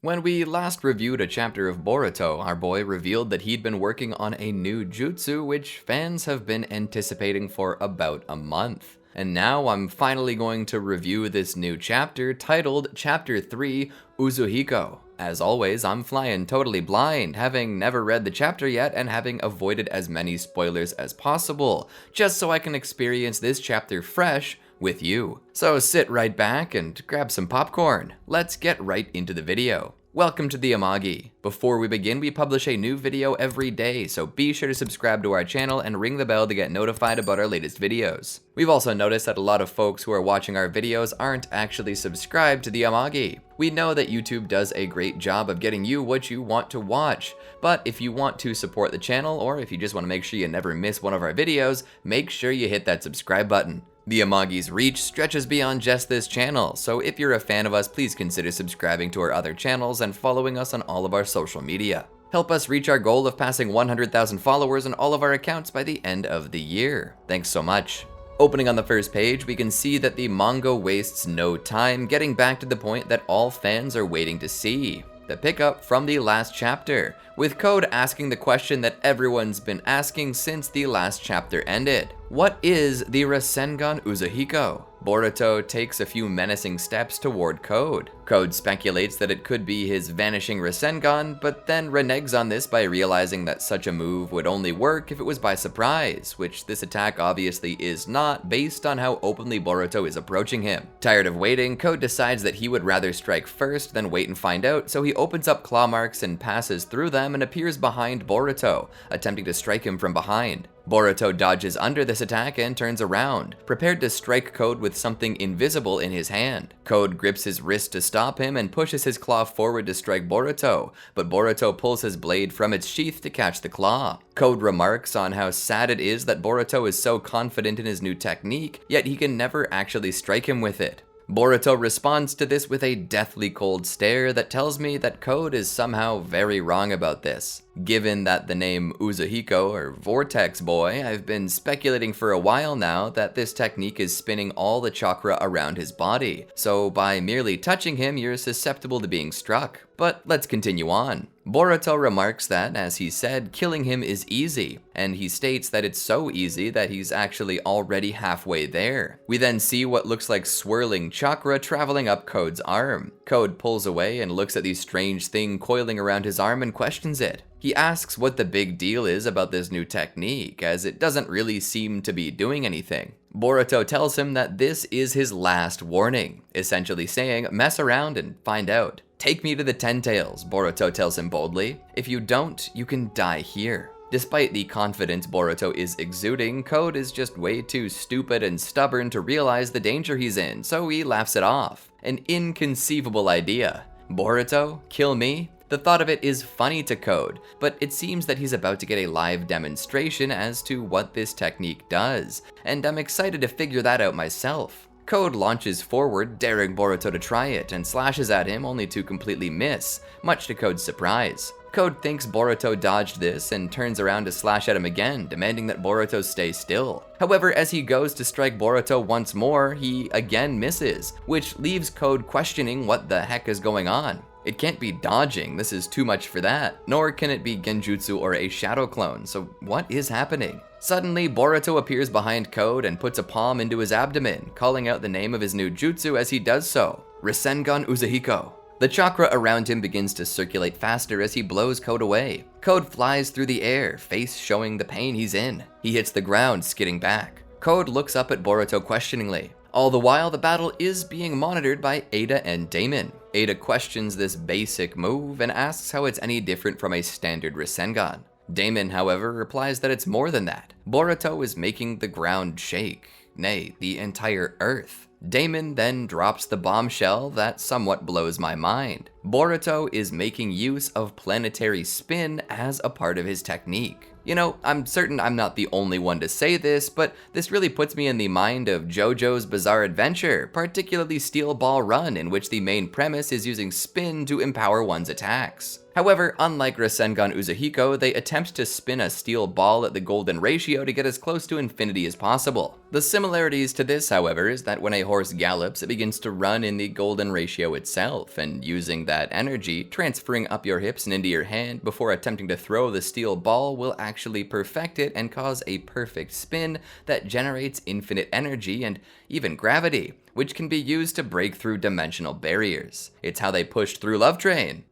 When we last reviewed a chapter of Boruto, our boy revealed that he'd been working on a new jutsu which fans have been anticipating for about a month. And now I'm finally going to review this new chapter titled Chapter 3, Uzuhiko. As always, I'm flying totally blind, having never read the chapter yet and having avoided as many spoilers as possible, just so I can experience this chapter fresh with you. So sit right back and grab some popcorn. Let's get right into the video. Welcome to the Amagi. Before we begin, we publish a new video every day, so be sure to subscribe to our channel and ring the bell to get notified about our latest videos. We've also noticed that a lot of folks who are watching our videos aren't actually subscribed to the Amagi. We know that YouTube does a great job of getting you what you want to watch, but if you want to support the channel, or if you just want to make sure you never miss one of our videos, make sure you hit that subscribe button. The Amagi's reach stretches beyond just this channel, so if you're a fan of us, please consider subscribing to our other channels and following us on all of our social media. Help us reach our goal of passing 100,000 followers on all of our accounts by the end of the year. Thanks so much. Opening on the first page, we can see that the manga wastes no time getting back to the point that all fans are waiting to see. The pickup from the last chapter, with Code asking the question that everyone's been asking since the last chapter ended. What is the Rasengan Uzuhiko? Boruto takes a few menacing steps toward Code. Code speculates that it could be his vanishing Rasengan, but then reneges on this by realizing that such a move would only work if it was by surprise, which this attack obviously is not based on how openly Boruto is approaching him. Tired of waiting, Code decides that he would rather strike first than wait and find out, so he opens up claw marks and passes through them and appears behind Boruto, attempting to strike him from behind. Boruto dodges under this attack and turns around, prepared to strike Code with something invisible in his hand. Code grips his wrist to stop him and pushes his claw forward to strike Boruto, but Boruto pulls his blade from its sheath to catch the claw. Code remarks on how sad it is that Boruto is so confident in his new technique, yet he can never actually strike him with it. Boruto responds to this with a deathly cold stare that tells me that Code is somehow very wrong about this. Given that the name Uzuhiko, or Vortex Boy, I've been speculating for a while now that this technique is spinning all the chakra around his body, so by merely touching him, you're susceptible to being struck. But let's continue on. Boruto remarks that, as he said, killing him is easy, and he states that it's so easy that he's actually already halfway there. We then see what looks like swirling chakra traveling up Code's arm. Code pulls away and looks at the strange thing coiling around his arm and questions it. He asks what the big deal is about this new technique, as it doesn't really seem to be doing anything. Boruto tells him that this is his last warning, essentially saying, mess around and find out. Take me to the Ten Tails, Boruto tells him boldly. If you don't, you can die here. Despite the confidence Boruto is exuding, Code is just way too stupid and stubborn to realize the danger he's in, so he laughs it off. An inconceivable idea. Boruto? Kill me? The thought of it is funny to Code, but it seems that he's about to get a live demonstration as to what this technique does, and I'm excited to figure that out myself. Code launches forward, daring Boruto to try it, and slashes at him only to completely miss, much to Code's surprise. Code thinks Boruto dodged this and turns around to slash at him again, demanding that Boruto stay still. However, as he goes to strike Boruto once more, he again misses, which leaves Code questioning what the heck is going on. It can't be dodging, this is too much for that, nor can it be genjutsu or a shadow clone, so what is happening? Suddenly, Boruto appears behind Code and puts a palm into his abdomen, calling out the name of his new jutsu as he does so, Rasengan Uzuhiko. The chakra around him begins to circulate faster as he blows Code away. Code flies through the air, face showing the pain he's in. He hits the ground, skidding back. Code looks up at Boruto questioningly. All the while, the battle is being monitored by Ada and Damon. Ada questions this basic move and asks how it's any different from a standard Rasengan. Damon, however, replies that it's more than that. Boruto is making the ground shake, nay, the entire earth. Damon then drops the bombshell that somewhat blows my mind. Boruto is making use of planetary spin as a part of his technique. You know, I'm certain I'm not the only one to say this, but this really puts me in the mind of JoJo's Bizarre Adventure, particularly Steel Ball Run, in which the main premise is using spin to empower one's attacks. However, unlike Rasengan Uzuhiko, they attempt to spin a steel ball at the golden ratio to get as close to infinity as possible. The similarities to this, however, is that when a horse gallops, it begins to run in the golden ratio itself, and using that energy, transferring up your hips and into your hand before attempting to throw the steel ball will actually perfect it and cause a perfect spin that generates infinite energy and even gravity, which can be used to break through dimensional barriers. It's how they pushed through Love Train.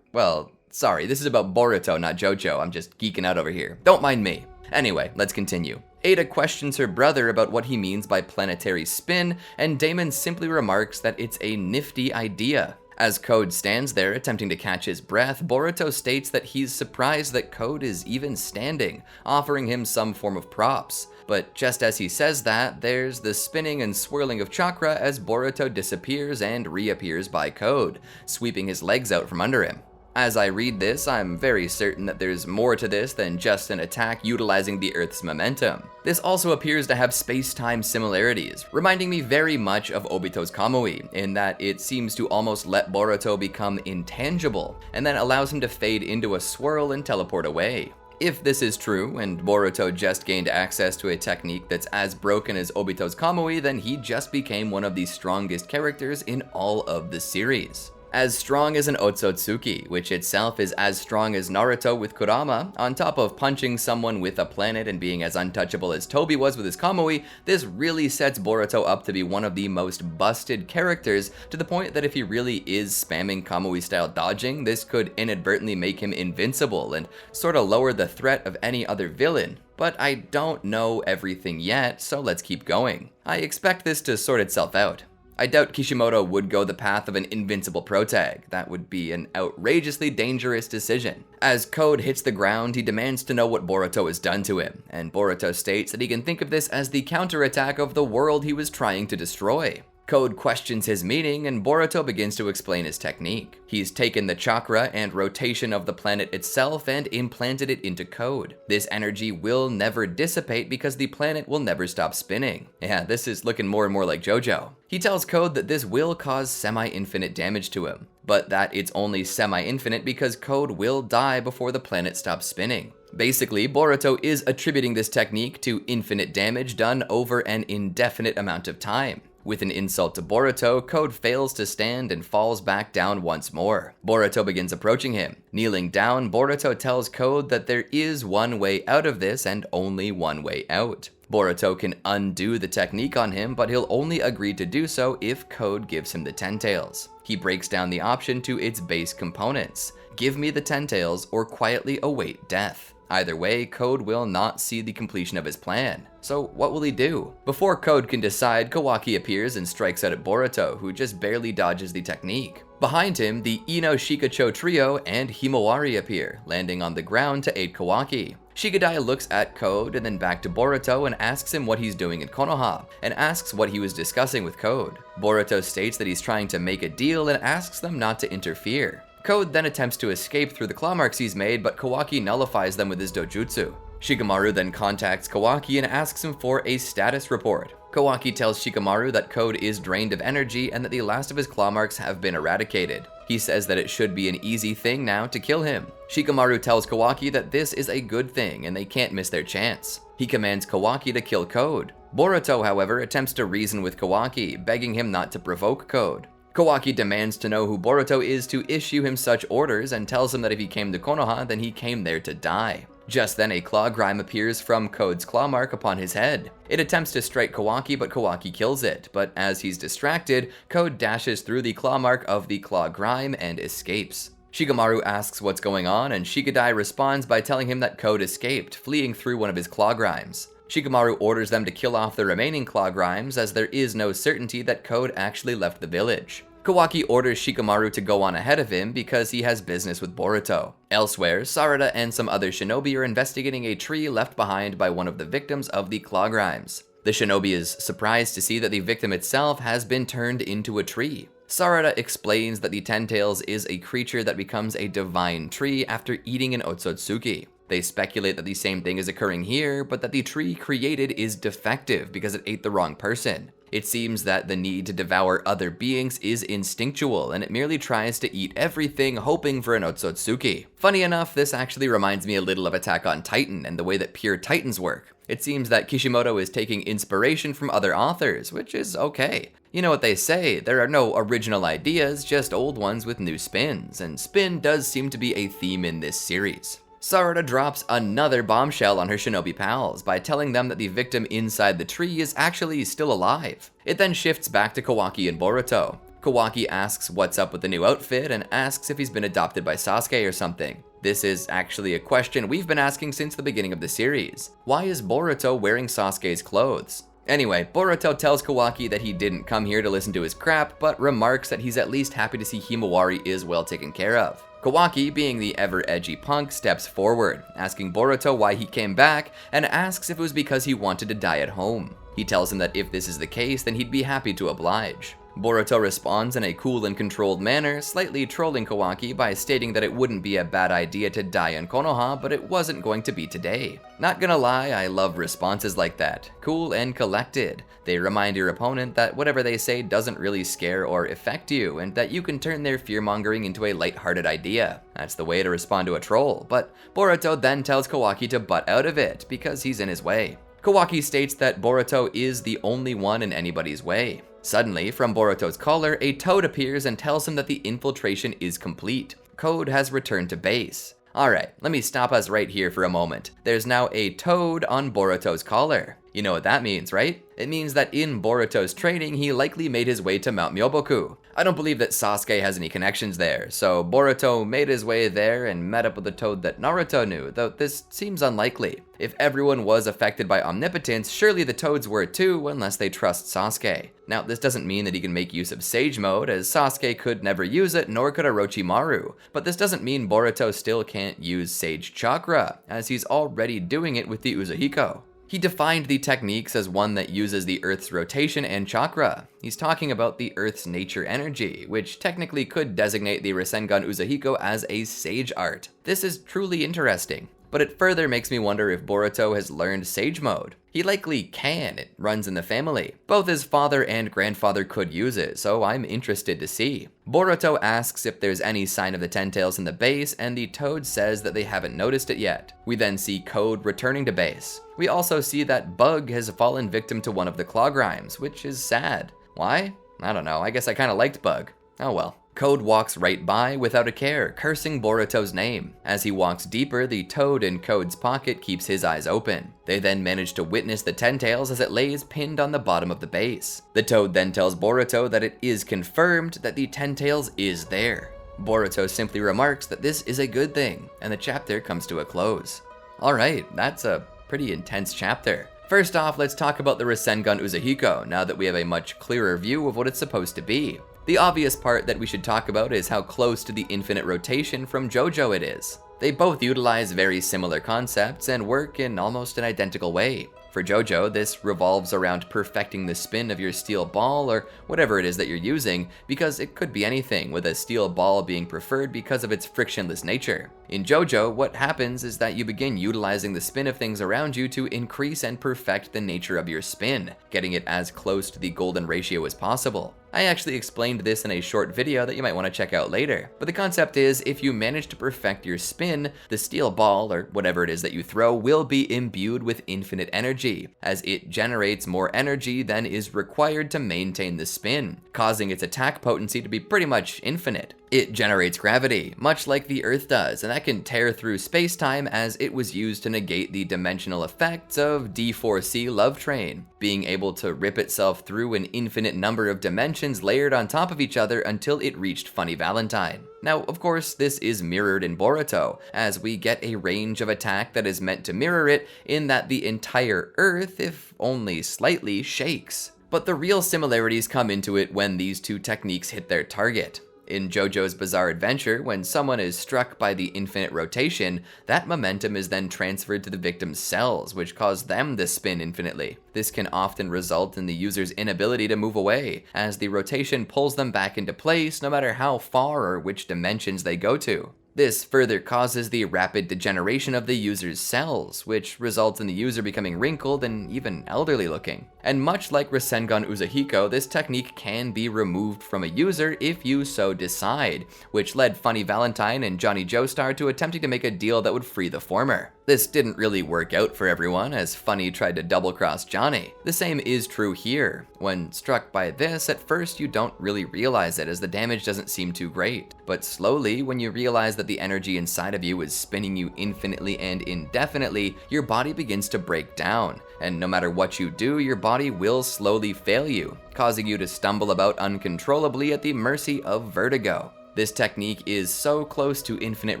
Well, sorry, this is about Boruto, not JoJo. I'm just geeking out over here. Don't mind me. Anyway, let's continue. Ada questions her brother about what he means by planetary spin, and Damon simply remarks that it's a nifty idea. As Code stands there attempting to catch his breath, Boruto states that he's surprised that Code is even standing, offering him some form of props. But just as he says that, there's the spinning and swirling of chakra as Boruto disappears and reappears by Code, sweeping his legs out from under him. As I read this, I'm very certain that there's more to this than just an attack utilizing the Earth's momentum. This also appears to have space-time similarities, reminding me very much of Obito's Kamui, in that it seems to almost let Boruto become intangible, and then allows him to fade into a swirl and teleport away. If this is true, and Boruto just gained access to a technique that's as broken as Obito's Kamui, then he just became one of the strongest characters in all of the series. As strong as an Otsutsuki, which itself is as strong as Naruto with Kurama, on top of punching someone with a planet and being as untouchable as Tobi was with his Kamui, this really sets Boruto up to be one of the most busted characters, to the point that if he really is spamming Kamui-style dodging, this could inadvertently make him invincible and sorta lower the threat of any other villain. But I don't know everything yet, so let's keep going. I expect this to sort itself out. I doubt Kishimoto would go the path of an invincible protag. That would be an outrageously dangerous decision. As Code hits the ground, he demands to know what Boruto has done to him, and Boruto states that he can think of this as the counterattack of the world he was trying to destroy. Code questions his meaning, and Boruto begins to explain his technique. He's taken the chakra and rotation of the planet itself and implanted it into Code. This energy will never dissipate because the planet will never stop spinning. Yeah, this is looking more and more like JoJo. He tells Code that this will cause semi-infinite damage to him, but that it's only semi-infinite because Code will die before the planet stops spinning. Basically, Boruto is attributing this technique to infinite damage done over an indefinite amount of time. With an insult to Boruto, Code fails to stand and falls back down once more. Boruto begins approaching him. Kneeling down, Boruto tells Code that there is one way out of this and only one way out. Boruto can undo the technique on him, but he'll only agree to do so if Code gives him the Ten Tails. He breaks down the option to its base components. Give me the Ten Tails or quietly await death. Either way, Code will not see the completion of his plan. So what will he do? Before Code can decide, Kawaki appears and strikes out at Boruto, who just barely dodges the technique. Behind him, the Ino Shikacho trio and Himawari appear, landing on the ground to aid Kawaki. Shigadai looks at Code and then back to Boruto and asks him what he's doing in Konoha, and asks what he was discussing with Code. Boruto states that he's trying to make a deal and asks them not to interfere. Code then attempts to escape through the claw marks he's made, but Kawaki nullifies them with his dojutsu. Shikamaru then contacts Kawaki and asks him for a status report. Kawaki tells Shikamaru that Code is drained of energy and that the last of his claw marks have been eradicated. He says that it should be an easy thing now to kill him. Shikamaru tells Kawaki that this is a good thing and they can't miss their chance. He commands Kawaki to kill Code. Boruto, however, attempts to reason with Kawaki, begging him not to provoke Code. Kawaki demands to know who Boruto is to issue him such orders and tells him that if he came to Konoha, then he came there to die. Just then, a claw grime appears from Code's claw mark upon his head. It attempts to strike Kawaki, but Kawaki kills it. But as he's distracted, Code dashes through the claw mark of the claw grime and escapes. Shikamaru asks what's going on, and Shigadai responds by telling him that Code escaped, fleeing through one of his claw grimes. Shikamaru orders them to kill off the remaining claw grimes, as there is no certainty that Code actually left the village. Kawaki orders Shikamaru to go on ahead of him because he has business with Boruto. Elsewhere, Sarada and some other shinobi are investigating a tree left behind by one of the victims of the claw grimes. The shinobi is surprised to see that the victim itself has been turned into a tree. Sarada explains that the Ten Tails is a creature that becomes a divine tree after eating an Otsutsuki. They speculate that the same thing is occurring here, but that the tree created is defective because it ate the wrong person. It seems that the need to devour other beings is instinctual, and it merely tries to eat everything, hoping for an Otsutsuki. Funny enough, this actually reminds me a little of Attack on Titan and the way that pure Titans work. It seems that Kishimoto is taking inspiration from other authors, which is okay. You know what they say, there are no original ideas, just old ones with new spins, and spin does seem to be a theme in this series. Sarada drops another bombshell on her shinobi pals by telling them that the victim inside the tree is actually still alive. It then shifts back to Kawaki and Boruto. Kawaki asks what's up with the new outfit and asks if he's been adopted by Sasuke or something. This is actually a question we've been asking since the beginning of the series. Why is Boruto wearing Sasuke's clothes? Anyway, Boruto tells Kawaki that he didn't come here to listen to his crap, but remarks that he's at least happy to see Himawari is well taken care of. Kawaki, being the ever-edgy punk, steps forward, asking Boruto why he came back, and asks if it was because he wanted to die at home. He tells him that if this is the case, then he'd be happy to oblige. Boruto responds in a cool and controlled manner, slightly trolling Kawaki by stating that it wouldn't be a bad idea to die in Konoha, but it wasn't going to be today. Not gonna lie, I love responses like that. Cool and collected. They remind your opponent that whatever they say doesn't really scare or affect you, and that you can turn their fear-mongering into a light-hearted idea. That's the way to respond to a troll, but Boruto then tells Kawaki to butt out of it, because he's in his way. Kawaki states that Boruto is the only one in anybody's way. Suddenly, from Boruto's collar, a toad appears and tells him that the infiltration is complete. Code has returned to base. Alright, let me stop us right here for a moment. There's now a toad on Boruto's collar. You know what that means, right? It means that in Boruto's training, he likely made his way to Mount Myoboku. I don't believe that Sasuke has any connections there, so Boruto made his way there and met up with a toad that Naruto knew, though this seems unlikely. If everyone was affected by omnipotence, surely the toads were too, unless they trust Sasuke. Now, this doesn't mean that he can make use of Sage Mode, as Sasuke could never use it, nor could Orochimaru. But this doesn't mean Boruto still can't use Sage Chakra, as he's already doing it with the Uzuhiko. He defined the techniques as one that uses the Earth's rotation and chakra. He's talking about the Earth's nature energy, which technically could designate the Rasengan Uzuhiko as a sage art. This is truly interesting, but it further makes me wonder if Boruto has learned Sage Mode. He likely can, it runs in the family. Both his father and grandfather could use it, so I'm interested to see. Boruto asks if there's any sign of the Ten Tails in the base, and the toad says that they haven't noticed it yet. We then see Code returning to base. We also see that Bug has fallen victim to one of the Claw Grimes, which is sad. Why? I don't know, I guess I kinda liked Bug. Oh well. Code walks right by without a care, cursing Boruto's name. As he walks deeper, the toad in Code's pocket keeps his eyes open. They then manage to witness the Ten Tails as it lays pinned on the bottom of the base. The toad then tells Boruto that it is confirmed that the Ten Tails is there. Boruto simply remarks that this is a good thing, and the chapter comes to a close. Alright, that's a pretty intense chapter. First off, let's talk about the Rasengan Uzuhiko, now that we have a much clearer view of what it's supposed to be. The obvious part that we should talk about is how close to the infinite rotation from JoJo it is. They both utilize very similar concepts and work in almost an identical way. For JoJo, this revolves around perfecting the spin of your steel ball or whatever it is that you're using, because it could be anything, with a steel ball being preferred because of its frictionless nature. In JoJo, what happens is that you begin utilizing the spin of things around you to increase and perfect the nature of your spin, getting it as close to the golden ratio as possible. I actually explained this in a short video that you might want to check out later, but the concept is if you manage to perfect your spin, the steel ball, or whatever it is that you throw, will be imbued with infinite energy, as it generates more energy than is required to maintain the spin, causing its attack potency to be pretty much infinite. It generates gravity, much like the Earth does, and that can tear through space-time as it was used to negate the dimensional effects of D4C Love Train, being able to rip itself through an infinite number of dimensions layered on top of each other until it reached Funny Valentine. Now, of course, this is mirrored in Boruto, as we get a range of attack that is meant to mirror it in that the entire Earth, if only slightly, shakes. But the real similarities come into it when these two techniques hit their target. In JoJo's Bizarre Adventure, when someone is struck by the infinite rotation, that momentum is then transferred to the victim's cells, which cause them to spin infinitely. This can often result in the user's inability to move away, as the rotation pulls them back into place no matter how far or which dimensions they go to. This further causes the rapid degeneration of the user's cells, which results in the user becoming wrinkled and even elderly looking. And much like Rasengan Uzuhiko, this technique can be removed from a user if you so decide, which led Funny Valentine and Johnny Joestar to attempting to make a deal that would free the former. This didn't really work out for everyone, as Funny tried to double-cross Johnny. The same is true here. When struck by this, at first you don't really realize it, as the damage doesn't seem too great. But slowly, when you realize that the energy inside of you is spinning you infinitely and indefinitely, your body begins to break down. And no matter what you do, your body will slowly fail you, causing you to stumble about uncontrollably at the mercy of vertigo. This technique is so close to infinite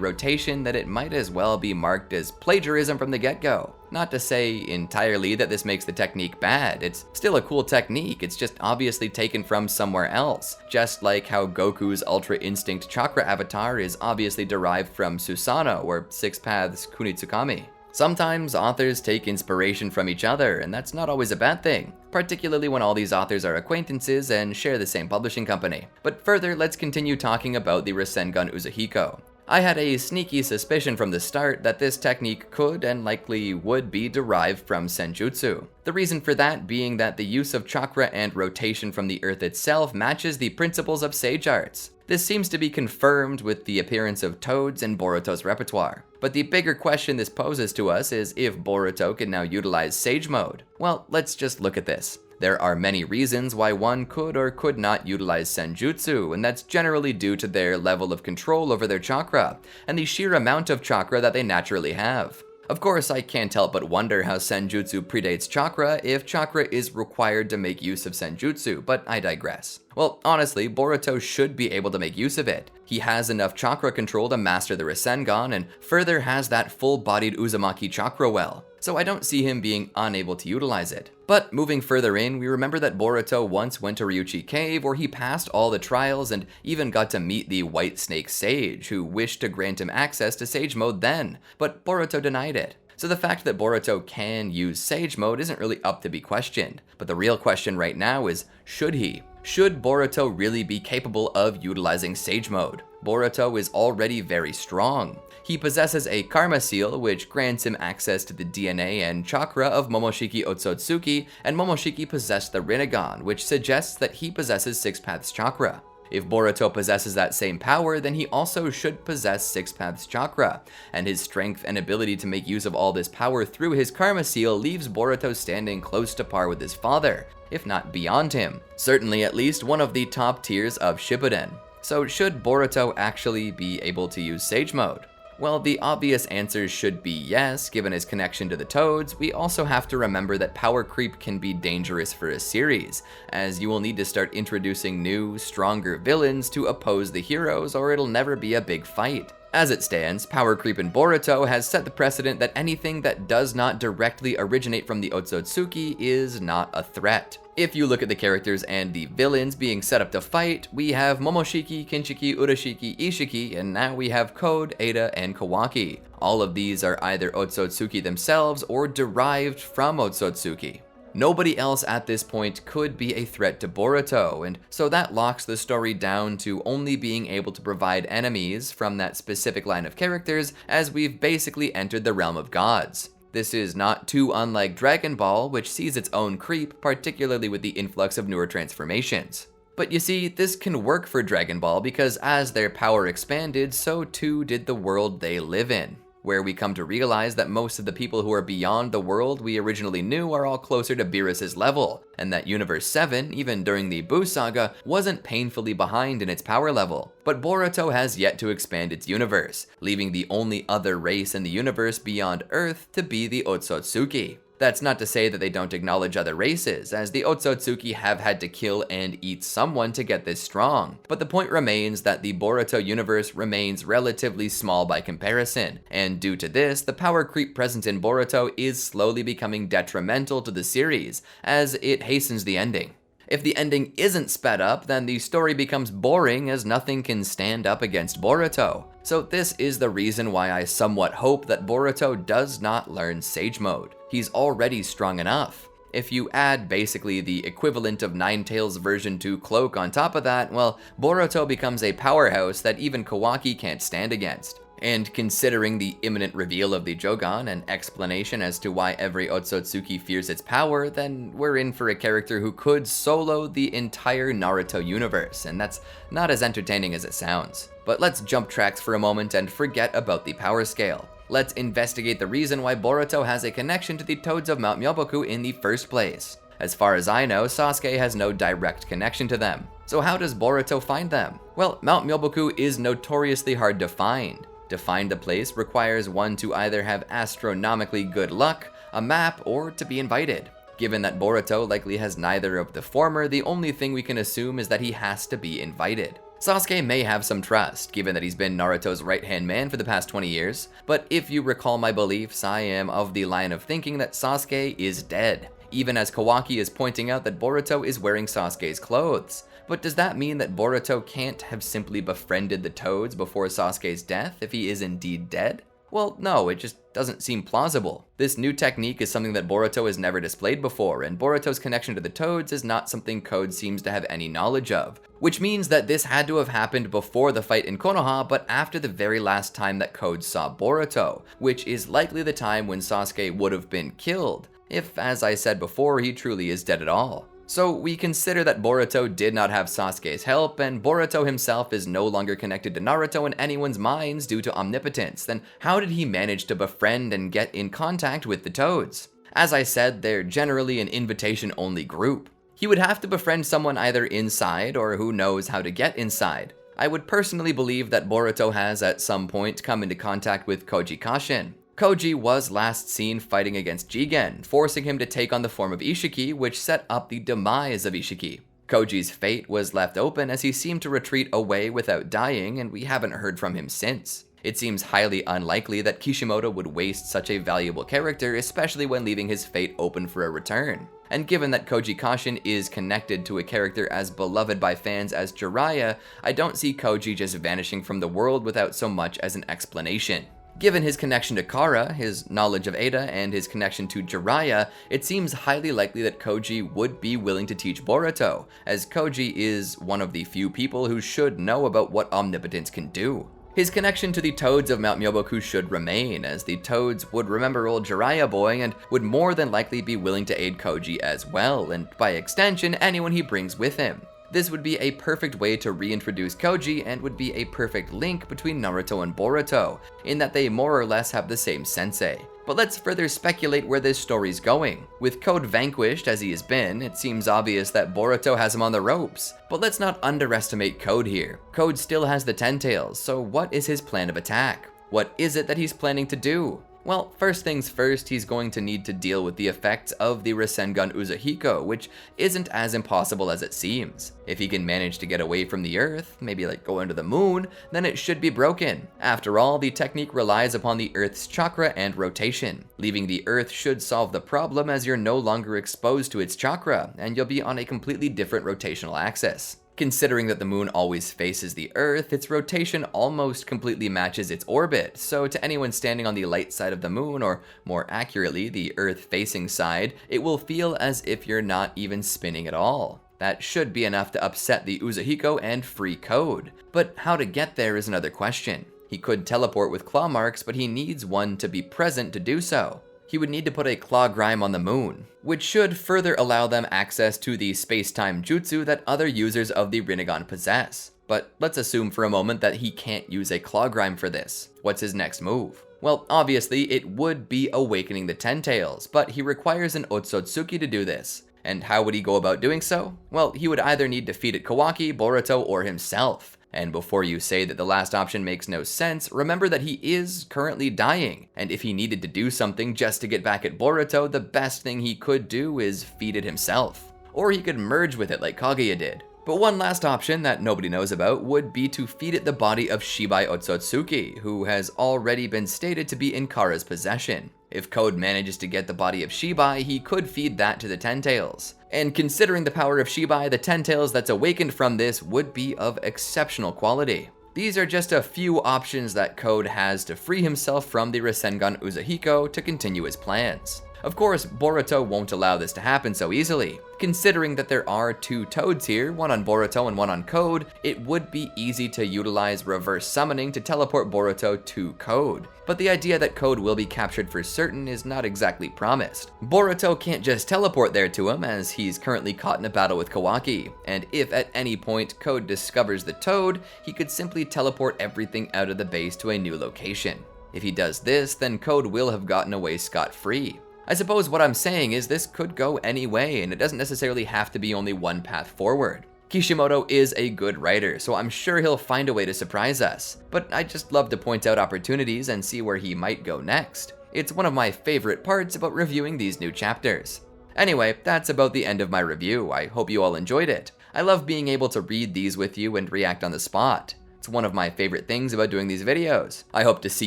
rotation that it might as well be marked as plagiarism from the get-go. Not to say entirely that this makes the technique bad, it's still a cool technique, it's just obviously taken from somewhere else. Just like how Goku's Ultra Instinct Chakra avatar is obviously derived from Susanoo or Six Paths Kunitsukami. Sometimes authors take inspiration from each other, and that's not always a bad thing, particularly when all these authors are acquaintances and share the same publishing company. But further, let's continue talking about the Rasengan Uzuhiko. I had a sneaky suspicion from the start that this technique could and likely would be derived from senjutsu. The reason for that being that the use of chakra and rotation from the earth itself matches the principles of sage arts. This seems to be confirmed with the appearance of toads in Boruto's repertoire. But the bigger question this poses to us is if Boruto can now utilize Sage Mode. Well, let's just look at this. There are many reasons why one could or could not utilize senjutsu, and that's generally due to their level of control over their chakra, and the sheer amount of chakra that they naturally have. Of course, I can't help but wonder how senjutsu predates chakra if chakra is required to make use of senjutsu, but I digress. Well, honestly, Boruto should be able to make use of it. He has enough chakra control to master the Rasengan, and further has that full-bodied Uzumaki chakra well, so I don't see him being unable to utilize it. But moving further in, we remember that Boruto once went to Ryuchi Cave where he passed all the trials and even got to meet the White Snake Sage, who wished to grant him access to Sage Mode then, but Boruto denied it. So the fact that Boruto can use Sage Mode isn't really up to be questioned, but the real question right now is, should he? Should Boruto really be capable of utilizing Sage Mode? Boruto is already very strong. He possesses a Karma Seal, which grants him access to the DNA and chakra of Momoshiki Otsutsuki, and Momoshiki possessed the Rinnegan, which suggests that he possesses Six Paths Chakra. If Boruto possesses that same power, then he also should possess Six Paths Chakra, and his strength and ability to make use of all this power through his Karma Seal leaves Boruto standing close to par with his father, if not beyond him. Certainly at least one of the top tiers of Shippuden. So should Boruto actually be able to use Sage Mode? Well, the obvious answer should be yes, given his connection to the toads. We also have to remember that power creep can be dangerous for a series, as you will need to start introducing new, stronger villains to oppose the heroes, or it'll never be a big fight. As it stands, power creep in Boruto has set the precedent that anything that does not directly originate from the Otsutsuki is not a threat. If you look at the characters and the villains being set up to fight, we have Momoshiki, Kinshiki, Urashiki, Ishiki, and now we have Code, Ada, and Kawaki. All of these are either Otsutsuki themselves or derived from Otsutsuki. Nobody else at this point could be a threat to Boruto, and so that locks the story down to only being able to provide enemies from that specific line of characters, as we've basically entered the realm of gods. This is not too unlike Dragon Ball, which sees its own creep, particularly with the influx of newer transformations. But you see, this can work for Dragon Ball because as their power expanded, so too did the world they live in, where we come to realize that most of the people who are beyond the world we originally knew are all closer to Beerus's level, and that Universe 7, even during the Buu Saga, wasn't painfully behind in its power level. But Boruto has yet to expand its universe, leaving the only other race in the universe beyond Earth to be the Otsutsuki. That's not to say that they don't acknowledge other races, as the Otsutsuki have had to kill and eat someone to get this strong. But the point remains that the Boruto universe remains relatively small by comparison, and due to this, the power creep present in Boruto is slowly becoming detrimental to the series, as it hastens the ending. If the ending isn't sped up, then the story becomes boring as nothing can stand up against Boruto. So this is the reason why I somewhat hope that Boruto does not learn Sage Mode. He's already strong enough. If you add basically the equivalent of Ninetales version 2 Cloak on top of that, well, Boruto becomes a powerhouse that even Kawaki can't stand against. And considering the imminent reveal of the Jogan and explanation as to why every Otsutsuki fears its power, then we're in for a character who could solo the entire Naruto universe, and that's not as entertaining as it sounds. But let's jump tracks for a moment and forget about the power scale. Let's investigate the reason why Boruto has a connection to the Toads of Mount Myoboku in the first place. As far as I know, Sasuke has no direct connection to them. So how does Boruto find them? Well, Mount Myoboku is notoriously hard to find. To find the place requires one to either have astronomically good luck, a map, or to be invited. Given that Boruto likely has neither of the former, the only thing we can assume is that he has to be invited. Sasuke may have some trust, given that he's been Naruto's right-hand man for the past 20 years, but if you recall my beliefs, I am of the line of thinking that Sasuke is dead, even as Kawaki is pointing out that Boruto is wearing Sasuke's clothes. But does that mean that Boruto can't have simply befriended the Toads before Sasuke's death if he is indeed dead? Well, no, it just doesn't seem plausible. This new technique is something that Boruto has never displayed before, and Boruto's connection to the Toads is not something Code seems to have any knowledge of. Which means that this had to have happened before the fight in Konoha, but after the very last time that Code saw Boruto, which is likely the time when Sasuke would have been killed, if, as I said before, he truly is dead at all. So we consider that Boruto did not have Sasuke's help, and Boruto himself is no longer connected to Naruto in anyone's minds due to omnipotence, then how did he manage to befriend and get in contact with the Toads? As I said, they're generally an invitation-only group. He would have to befriend someone either inside or who knows how to get inside. I would personally believe that Boruto has at some point come into contact with Koji Kashin. Koji was last seen fighting against Jigen, forcing him to take on the form of Ishiki, which set up the demise of Ishiki. Koji's fate was left open as he seemed to retreat away without dying, and we haven't heard from him since. It seems highly unlikely that Kishimoto would waste such a valuable character, especially when leaving his fate open for a return. And given that Koji Kashin is connected to a character as beloved by fans as Jiraiya, I don't see Koji just vanishing from the world without so much as an explanation. Given his connection to Kara, his knowledge of Ada, and his connection to Jiraiya, it seems highly likely that Koji would be willing to teach Boruto, as Koji is one of the few people who should know about what omnipotence can do. His connection to the Toads of Mount Myoboku should remain, as the Toads would remember old Jiraiya boy and would more than likely be willing to aid Koji as well, and by extension, anyone he brings with him. This would be a perfect way to reintroduce Koji and would be a perfect link between Naruto and Boruto, in that they more or less have the same sensei. But let's further speculate where this story's going. With Code vanquished as he has been, it seems obvious that Boruto has him on the ropes. But let's not underestimate Code here. Code still has the Ten Tails, so what is his plan of attack? What is it that he's planning to do? Well, first things first, he's going to need to deal with the effects of the Rasengan Uzuhiko, which isn't as impossible as it seems. If he can manage to get away from the Earth, maybe like go into the moon, then it should be broken. After all, the technique relies upon the Earth's chakra and rotation. Leaving the Earth should solve the problem as you're no longer exposed to its chakra, and you'll be on a completely different rotational axis. Considering that the moon always faces the Earth, its rotation almost completely matches its orbit, so to anyone standing on the light side of the moon, or more accurately, the Earth-facing side, it will feel as if you're not even spinning at all. That should be enough to upset the Uzuhiko and free Code. But how to get there is another question. He could teleport with claw marks, but he needs one to be present to do so. He would need to put a claw grime on the moon, which should further allow them access to the space-time jutsu that other users of the Rinnegan possess. But let's assume for a moment that he can't use a claw grime for this. What's his next move? Well, obviously it would be awakening the Ten Tails, but he requires an Otsutsuki to do this. And how would he go about doing so? Well, he would either need to feed it Kawaki, Boruto, or himself. And before you say that the last option makes no sense, remember that he is currently dying, and if he needed to do something just to get back at Boruto, the best thing he could do is feed it himself. Or he could merge with it like Kaguya did. But one last option that nobody knows about would be to feed it the body of Shibai Otsutsuki, who has already been stated to be in Kara's possession. If Code manages to get the body of Shibai, he could feed that to the Ten Tails. And considering the power of Shibai, the Ten Tails that's awakened from this would be of exceptional quality. These are just a few options that Code has to free himself from the Rasengan Uzuhiko to continue his plans. Of course, Boruto won't allow this to happen so easily. Considering that there are 2 toads here, one on Boruto and one on Code, it would be easy to utilize reverse summoning to teleport Boruto to Code. But the idea that Code will be captured for certain is not exactly promised. Boruto can't just teleport there to him, as he's currently caught in a battle with Kawaki, and if at any point Code discovers the toad, he could simply teleport everything out of the base to a new location. If he does this, then Code will have gotten away scot-free. I suppose what I'm saying is this could go any way, and it doesn't necessarily have to be only one path forward. Kishimoto is a good writer, so I'm sure he'll find a way to surprise us, but I just love to point out opportunities and see where he might go next. It's one of my favorite parts about reviewing these new chapters. Anyway, that's about the end of my review. I hope you all enjoyed it. I love being able to read these with you and react on the spot. It's one of my favorite things about doing these videos. I hope to see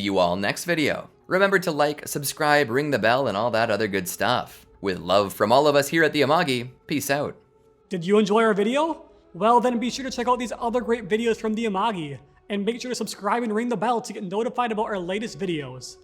you all next video. Remember to like, subscribe, ring the bell, and all that other good stuff. With love from all of us here at the Amagi, peace out. Did you enjoy our video? Well, then be sure to check out these other great videos from the Amagi, and make sure to subscribe and ring the bell to get notified about our latest videos.